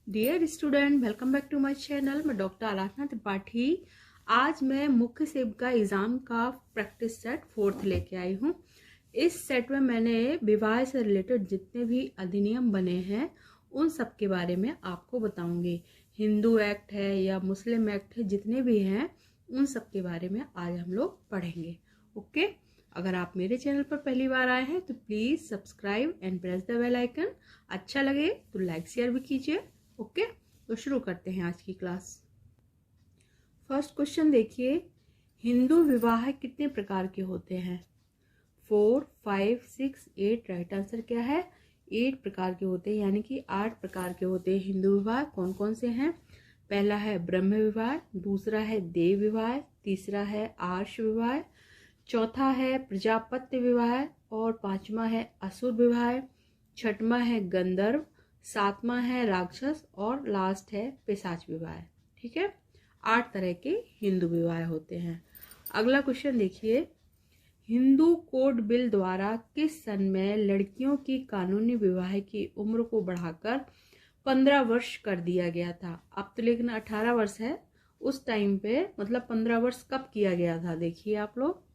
Dear student, welcome back to my channel. मैं doctor Aradhana Tripathi. आज मैं मुख्य सेविका एग्जाम का प्रैक्टिस सेट 4th लेके आई हूँ। इस सेट में मैंने विवाह से रिलेटेड जितने भी अधिनियम बने हैं उन सब के बारे में आपको बताऊंगी। हिंदू एक्ट है या मुस्लिम एक्ट है, जितने भी हैं उन सब के बारे में आज हम लोग पढ़ेंगे। ओके, अगर आप मेरे चैनल पर पहली बार आए हैं तो please subscribe and press the bell icon. अच्छा लगे तो लाइक शेयर भी कीजिए। ओके, तो शुरू करते हैं आज की क्लास। फर्स्ट क्वेश्चन देखिए, हिंदू विवाह कितने प्रकार के होते हैं? 4, 5, 6, 8। राइट आंसर क्या है? 8 प्रकार के होते हैं, यानी कि 8 प्रकार के होते हैं हिंदू विवाह। कौन कौन से हैं? पहला है ब्रह्म विवाह, दूसरा है देव विवाह, तीसरा है आर्ष विवाह, चौथा है प्रजापत्य विवाह और पांचवा है असुर विवाह, छठवां है गंधर्व, सातवां है राक्षस और लास्ट है पिशाच विवाह। ठीक है, 8 तरह के हिंदू विवाह होते हैं। अगला क्वेश्चन देखिए, हिंदू कोड बिल द्वारा किस सन में लड़कियों की कानूनी विवाह की उम्र को बढ़ाकर 15 वर्ष कर दिया गया था? अब तो लेकिन 18 वर्ष है, उस टाइम पे मतलब 15 वर्ष कब किया गया था? देखिए आप लोग,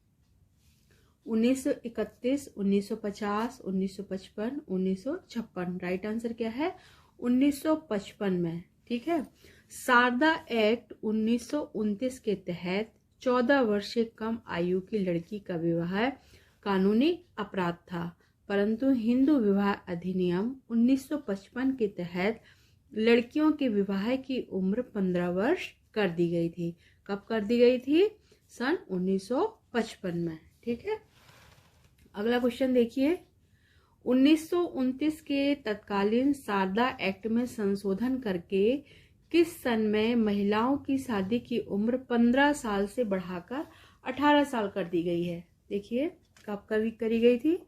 1931, 1950, 1955, 1956। राइट आंसर क्या है? 1955 में। ठीक है, शारदा एक्ट 1929 के तहत 14 वर्ष से कम आयु की लड़की का विवाह कानूनी अपराध था, परंतु हिंदू विवाह अधिनियम 1955 के तहत लड़कियों के विवाह की उम्र 15 वर्ष कर दी गई थी। कब कर दी गई थी? सन 1955 में। ठीक है, अगला क्वेश्चन देखिए, 1929 के तत्कालीन शारदा एक्ट में संशोधन करके किस सन में महिलाओं की शादी की उम्र 15 साल से बढ़ाकर 18 साल कर दी गई है? देखिए कब करी गई थी?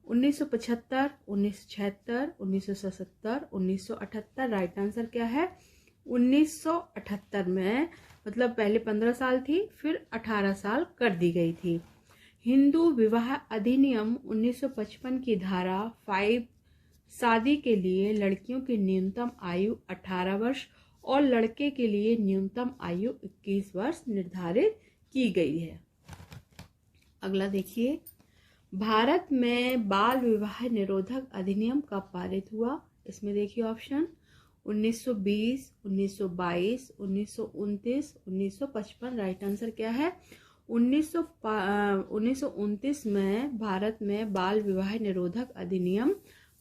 1975, 1976, 1977, 1978। राइट आंसर क्या है? 1978 में, मतलब पहले 15 साल थी, फिर 18 साल कर दी गई थी। हिंदू विवाह अधिनियम 1955 की धारा 5 शादी के लिए लड़कियों की न्यूनतम आयु 18 वर्ष और लड़के के लिए न्यूनतम आयु 21 वर्ष निर्धारित की गई है। अगला देखिए, भारत में बाल विवाह निरोधक अधिनियम कब पारित हुआ? इसमें देखिए ऑप्शन, 1920, 1922, 1929, 1955। राइट आंसर क्या है? 1929 में भारत में बाल विवाह निरोधक अधिनियम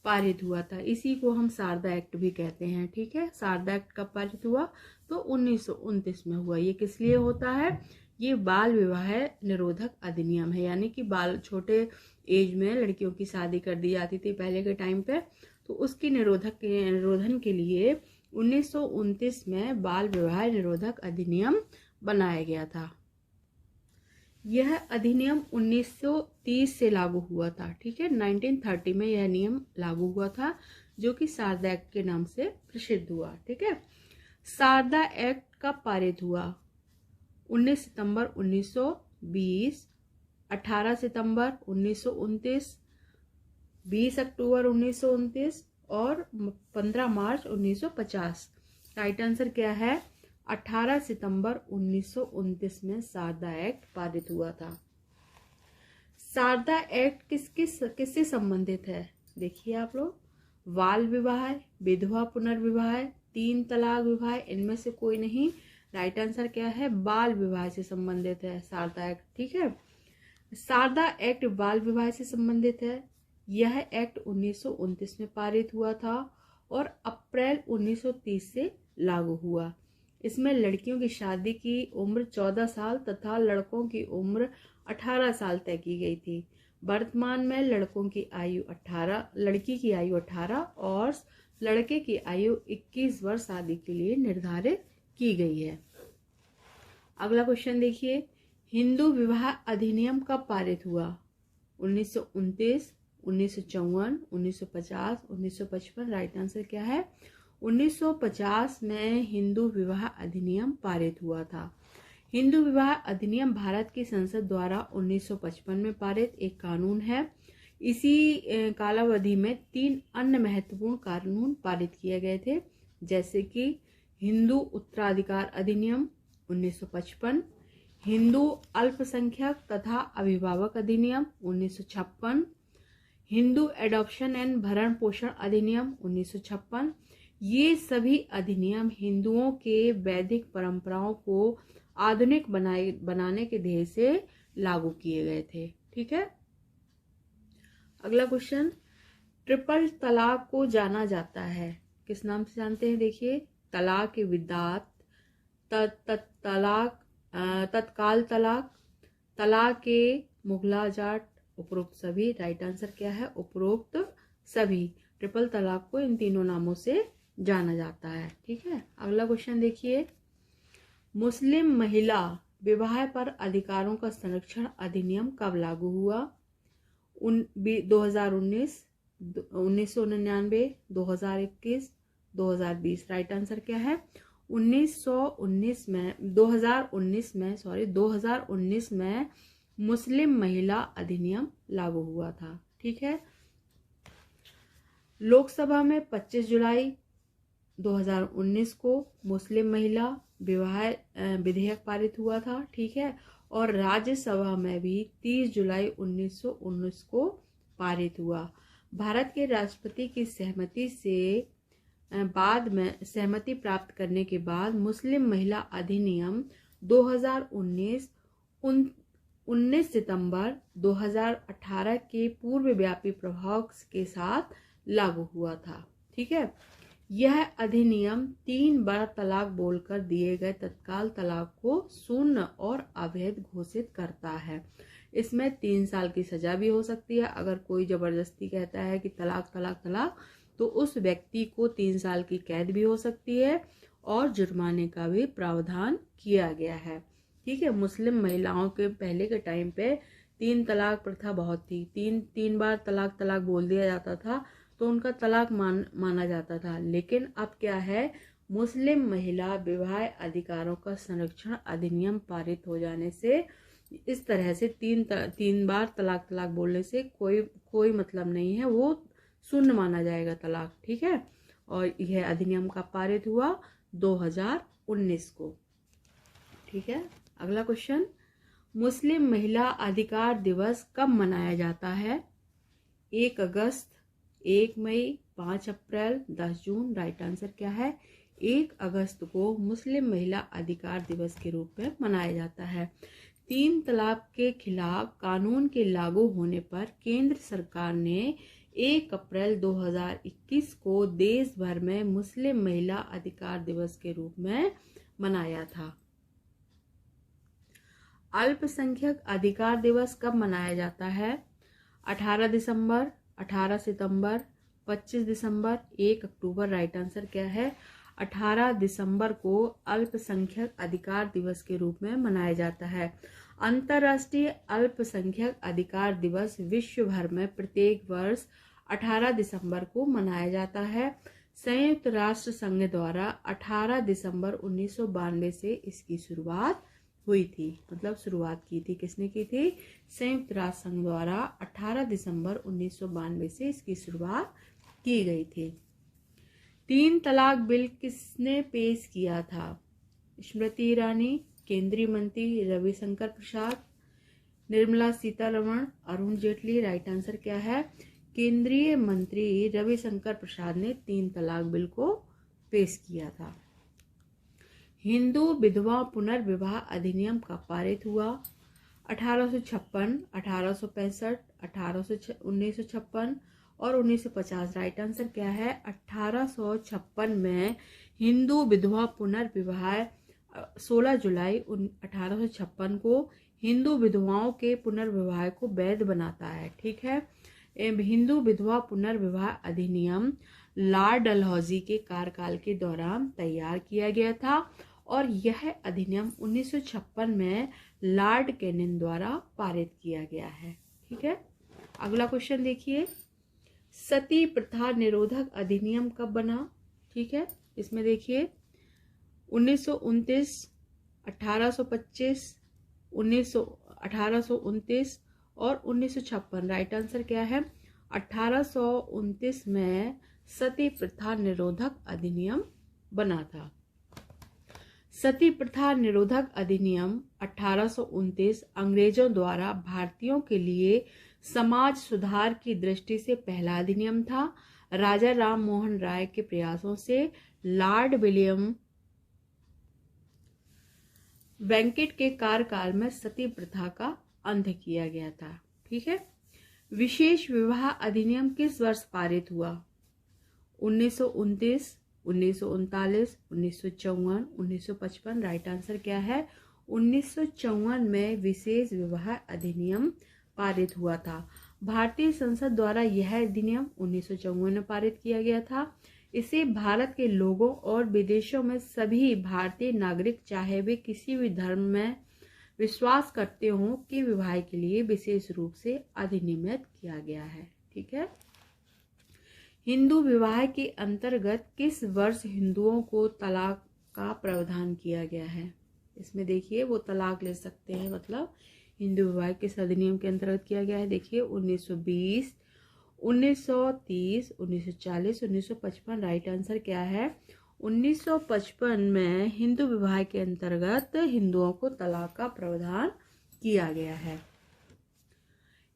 पारित हुआ था। इसी को हम शारदा एक्ट भी कहते हैं। ठीक है, शारदा एक्ट कब पारित हुआ? तो 1929 में हुआ। ये किस लिए होता है? ये बाल विवाह निरोधक अधिनियम है, यानी कि बाल छोटे एज में लड़कियों की शादी कर दी जाती थी पहले के टाइम पे, तो उसकी निरोधन के लिए 1929 में बाल विवाह निरोधक अधिनियम बनाया गया था। यह अधिनियम 1930 से लागू हुआ था। ठीक है, 1930 में यह नियम लागू हुआ था, जो कि शारदा एक्ट के नाम से प्रसिद्ध हुआ। ठीक है, शारदा एक्ट कब पारित हुआ? 19 सितंबर 1920, 18 सितंबर 1929, 20 अक्टूबर 1929 और 15 मार्च 1950। राइट आंसर क्या है? 18 सितंबर 1929 में शारदा एक्ट पारित हुआ था। शारदा एक्ट किससे संबंधित है? देखिए आप लोग, बाल विवाह, विधवा पुनर्विवाह, 3 तलाक विवाह, इनमें से कोई नहीं। राइट आंसर क्या है? बाल विवाह से संबंधित है शारदा एक्ट। ठीक है, शारदा एक्ट बाल विवाह से संबंधित है। यह एक्ट 1929 में पारित हुआ था और अप्रैल 1930 से लागू हुआ। इसमें लड़कियों की शादी की उम्र 14 साल तथा लड़कों की उम्र 18 साल तय की गई थी। वर्तमान में लड़की की आयु 18 और लड़के की आयु 21 वर्ष शादी के लिए निर्धारित की गई है। अगला क्वेश्चन देखिए, हिंदू विवाह अधिनियम कब पारित हुआ? 1929, 1954, 1950, 1955। राइट आंसर क्या है? 1950 में हिंदू विवाह अधिनियम पारित हुआ था। हिंदू विवाह अधिनियम भारत की संसद द्वारा 1955 में पारित एक कानून है। इसी कालावधि में 3 अन्य महत्वपूर्ण कानून पारित किए गए थे। जैसे कि हिंदू उत्तराधिकार अधिनियम 1955, हिंदू अल्पसंख्यक तथा अभिभावक अधिनियम 1956, हिंदू एडॉप्शन एंड भरण पोषण अधिनियम 1956। ये सभी अधिनियम हिंदुओं के वैदिक परंपराओं को आधुनिक बनाने के ध्येय से लागू किए गए थे। ठीक है, अगला क्वेश्चन, ट्रिपल तलाक को जाना जाता है किस नाम से जानते हैं? देखिए, तलाक विदात, तलाक, तत्काल तलाक, तलाक मुगलाजाट, उपरोक्त सभी। राइट आंसर क्या है? उपरोक्त सभी। ट्रिपल तलाक को इन तीनों नामों से जाना जाता है। ठीक है, अगला क्वेश्चन देखिए, मुस्लिम महिला विवाह पर अधिकारों का संरक्षण अधिनियम कब लागू हुआ? 2019, 1999, 2021, 2020। राइट आंसर क्या है? 2019 में मुस्लिम महिला अधिनियम लागू हुआ था। ठीक है, लोकसभा में 25 जुलाई 2019 को मुस्लिम महिला विवाह विधेयक पारित हुआ था। ठीक है, और राज्यसभा में भी 30 जुलाई 1919 को पारित हुआ। भारत के राष्ट्रपति की सहमति प्राप्त करने के बाद मुस्लिम महिला अधिनियम 2019 19 सितंबर 2018 के पूर्वव्यापी प्रभाव के साथ लागू हुआ था। ठीक है, यह अधिनियम 3 बार तलाक बोलकर दिए गए तत्काल तलाक को शून्य और अवैध घोषित करता है। इसमें 3 साल की सजा भी हो सकती है। अगर कोई जबरदस्ती कहता है कि तलाक तलाक तलाक, तो उस व्यक्ति को 3 साल की कैद भी हो सकती है और जुर्माने का भी प्रावधान किया गया है। ठीक है, मुस्लिम महिलाओं के पहले के टाइम पे 3 तलाक प्रथा बहुत थी। तीन बार तलाक तलाक बोल दिया जाता था तो उनका तलाक माना जाता था। लेकिन अब क्या है, मुस्लिम महिला विवाह अधिकारों का संरक्षण अधिनियम पारित हो जाने से इस तरह से तीन बार तलाक तलाक बोलने से कोई मतलब नहीं है, वो शून्य माना जाएगा तलाक। ठीक है, और यह अधिनियम का पारित हुआ 2019 को। ठीक है, अगला क्वेश्चन, मुस्लिम महिला अधिकार दिवस कब मनाया जाता है? 1 अगस्त, 1 मई, 5 अप्रैल, 10 जून। राइट आंसर क्या है? 1 अगस्त को मुस्लिम महिला अधिकार दिवस के रूप में मनाया जाता है। 3 तलाक के खिलाफ कानून के लागू होने पर केंद्र सरकार ने 1 अप्रैल 2021 को देश भर में मुस्लिम महिला अधिकार दिवस के रूप में मनाया था। अल्पसंख्यक अधिकार दिवस कब मनाया जाता है? 18 दिसंबर, 18 सितंबर, 25 दिसंबर, 1 अक्टूबर। राइट आंसर क्या है? 18 दिसंबर को अल्पसंख्यक अधिकार दिवस के रूप में मनाया जाता है। अंतर्राष्ट्रीय अल्पसंख्यक अधिकार दिवस विश्व भर में प्रत्येक वर्ष 18 दिसंबर को मनाया जाता है। संयुक्त राष्ट्र संघ द्वारा 18 दिसंबर 1992 से इसकी शुरुआत हुई थी। मतलब शुरुआत की थी किसने की थी? संयुक्त राष्ट्र संघ द्वारा 18 दिसंबर 1992 से इसकी शुरुआत की गई थी। 3 तलाक बिल किसने पेश किया था? स्मृति ईरानी, केंद्रीय मंत्री रविशंकर प्रसाद, निर्मला सीतारमण, अरुण जेटली। राइट आंसर क्या है? केंद्रीय मंत्री रविशंकर प्रसाद ने 3 तलाक बिल को पेश किया था। हिंदू विधवा पुनर्विवाह अधिनियम कब पारित हुआ? 1856, 1865, 1956 और 1950। राइट आंसर क्या है? 1856 में हिंदू विधवा पुनर्विवाह 16 जुलाई 1856 को हिंदू विधवाओं के पुनर्विवाह को वैध बनाता है। ठीक है, हिंदू विधवा पुनर्विवाह अधिनियम लॉर्ड डलहौजी के कार्यकाल के दौरान तैयार किया गया था और यह अधिनियम 1956 में लॉर्ड कैनिंग द्वारा पारित किया गया है। ठीक है, अगला क्वेश्चन देखिए, सती प्रथा निरोधक अधिनियम कब बना? ठीक है, इसमें देखिए 1929, 1825, 1829 और 1956। राइट आंसर क्या है? 1829 में सती प्रथा निरोधक अधिनियम बना था। सती प्रथा निरोधक अधिनियम 1829 अंग्रेजों द्वारा भारतीयों के लिए समाज सुधार की दृष्टि से पहला अधिनियम था। राजा राम मोहन राय के प्रयासों से लॉर्ड विलियम वेंकट के कार्यकाल में सती प्रथा का अंत किया गया था। ठीक है। विशेष विवाह अधिनियम किस वर्ष पारित हुआ? 1929, 1939, 1954, 1955। राइट आंसर क्या है? 1954 में विशेष विवाह अधिनियम पारित हुआ था। भारतीय संसद द्वारा यह अधिनियम 1954 में पारित किया गया था। इसे भारत के लोगों और विदेशों में सभी भारतीय नागरिक, चाहे वे किसी भी धर्म में विश्वास करते हों, कि विवाह के लिए विशेष रूप से अधिनियमित किया गया है। ठीक है। हिंदू विवाह के अंतर्गत किस वर्ष हिंदुओं को तलाक का प्रावधान किया गया है? इसमें देखिए वो तलाक ले सकते हैं, मतलब हिंदू विवाह किस अधिनियम के अंतर्गत किया गया है? देखिए 1920, 1930, 1940, 1955। राइट आंसर क्या है? 1955 में हिंदू विवाह के अंतर्गत हिंदुओं को तलाक का प्रावधान किया गया है।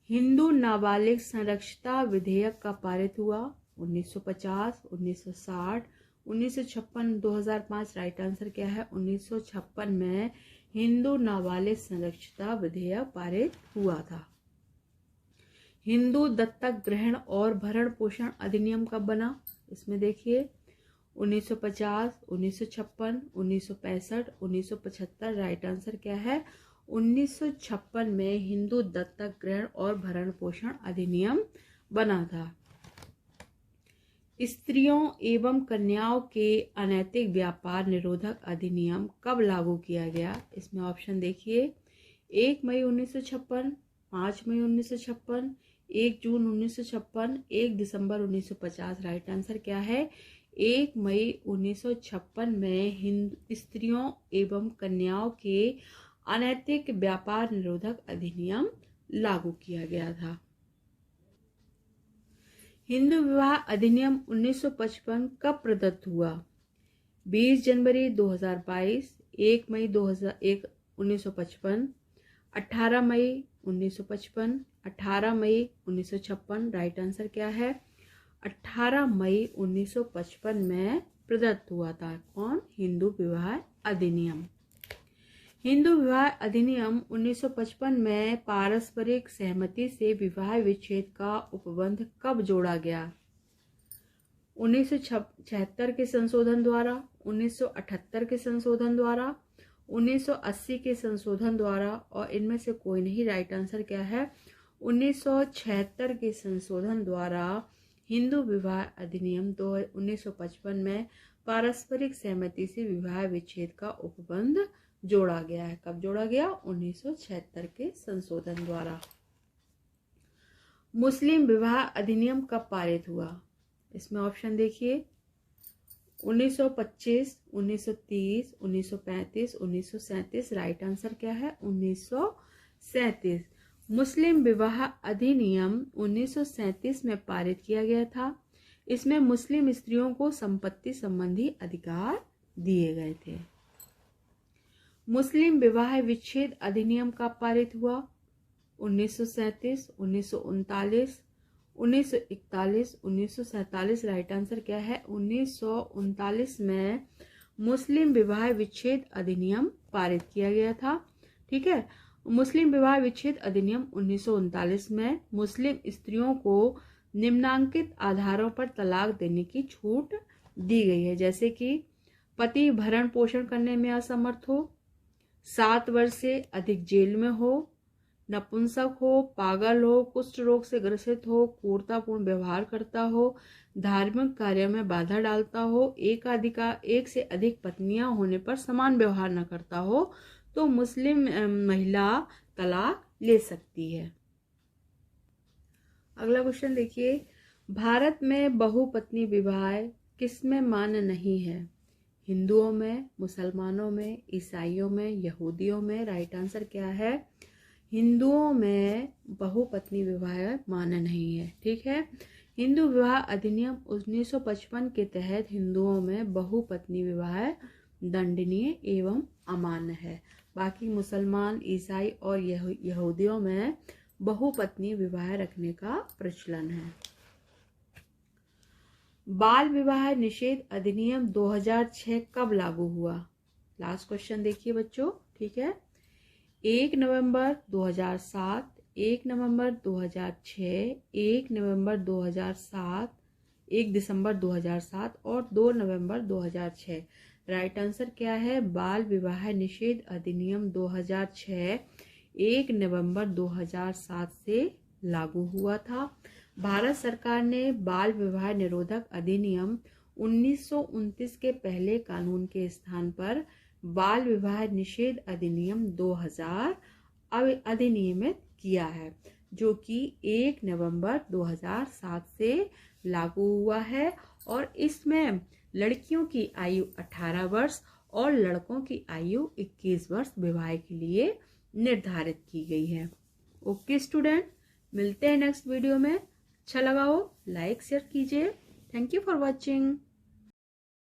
हिंदू नाबालिग संरक्षता विधेयक का पारित हुआ 1950, 1960, 1956, 2005। राइट आंसर क्या है? 1956 में हिंदू नाबालिग संरक्षता विधेयक पारित हुआ था। हिंदू दत्तक ग्रहण और भरण पोषण अधिनियम कब बना? इसमें देखिए 1950, 1956, 1965, 1975। राइट आंसर क्या है? 1956 में हिंदू दत्तक ग्रहण और भरण पोषण अधिनियम बना था। स्त्रियों एवं कन्याओं के अनैतिक व्यापार निरोधक अधिनियम कब लागू किया गया? इसमें ऑप्शन देखिए 1 मई 1956, 5 मई 1956, 1 जून 1956, 1 दिसंबर 1950। राइट आंसर क्या है? 1 मई 1956 में स्त्रियों एवं कन्याओं के अनैतिक व्यापार निरोधक अधिनियम लागू किया गया था। हिंदू विवाह अधिनियम 1955 कब प्रदत्त हुआ? 20 जनवरी 2022, 1 मई 2001 1955, 18 मई 1955, 18 मई 1956। राइट आंसर क्या है? 18 मई 1955 में प्रदत्त हुआ था। कौन? हिंदू विवाह अधिनियम। हिंदू विवाह अधिनियम 1955 में पारस्परिक सहमति से विवाह विच्छेद का उपबंध कब जोड़ा गया? 1976 के संशोधन द्वारा, 1978 के संशोधन द्वारा, 1980 के संशोधन द्वारा, और इनमें से कोई नहीं। राइट आंसर क्या है? 1976 के संशोधन द्वारा हिंदू विवाह अधिनियम 1955 में पारस्परिक सहमति से विवाह विच्छेद का उपबंध जोड़ा गया है। कब जोड़ा गया? 1976 के संशोधन द्वारा। मुस्लिम विवाह अधिनियम कब पारित हुआ? इसमें ऑप्शन देखिए 1925, 1930, 1935, 1937। राइट आंसर क्या है? 1937। मुस्लिम विवाह अधिनियम 1937 में पारित किया गया था। इसमें मुस्लिम स्त्रियों को संपत्ति संबंधी अधिकार दिए गए थे। मुस्लिम विवाह विच्छेद अधिनियम कब पारित हुआ? 1937, 1939, 1941, 1947। राइट आंसर क्या है? 1939 में मुस्लिम विवाह विच्छेद अधिनियम पारित किया गया था। ठीक है। मुस्लिम विवाह विच्छेद अधिनियम 1939 में मुस्लिम स्त्रियों को निम्नांकित आधारों पर तलाक देने की छूट दी गई है, जैसे कि पति भरण पोषण करने में असमर्थ हो, 7 वर्ष से अधिक जेल में हो, नपुंसक हो, पागल हो, कुष्ठ रोग से ग्रसित हो, क्रूरतापूर्ण व्यवहार करता हो, धार्मिक कार्यों में बाधा डालता हो, एक से अधिक पत्नियां होने पर समान व्यवहार न करता हो, तो मुस्लिम महिला तलाक ले सकती है। अगला क्वेश्चन देखिए, भारत में बहुपत्नी विवाह किसमें मान्य नहीं है? हिंदुओं में, मुसलमानों में, ईसाइयों में, यहूदियों में। राइट आंसर क्या है? हिंदुओं में बहुपत्नी विवाह मान्य नहीं है। ठीक है। हिंदू विवाह अधिनियम 1955 के तहत हिंदुओं में बहुपत्नी विवाह दंडनीय एवं अमान्य है। बाकी मुसलमान, ईसाई और यहूदियों में बहुपत्नी विवाह रखने का प्रचलन है। बाल विवाह निषेध अधिनियम 2006 कब लागू हुआ? लास्ट क्वेश्चन देखिए बच्चों, ठीक है। 1 नवंबर 2007, 1 नवंबर 2006, 1 नवंबर 2007, 1 दिसंबर 2007 और 2 नवंबर 2006। राइट आंसर क्या है? बाल विवाह निषेध अधिनियम 2006 1 नवंबर 2007 से लागू हुआ था। भारत सरकार ने बाल विवाह निरोधक अधिनियम 1929 के पहले कानून के स्थान पर बाल विवाह निषेध अधिनियम 2000 अधिनियमित किया है, जो कि 1 नवंबर 2007 से लागू हुआ है और इसमें लड़कियों की आयु 18 वर्ष और लड़कों की आयु 21 वर्ष विवाह के लिए निर्धारित की गई है। ओके स्टूडेंट, मिलते हैं नेक्स्ट वीडियो में। अच्छा लगा हो लाइक शेयर कीजिए। Thank you for watching.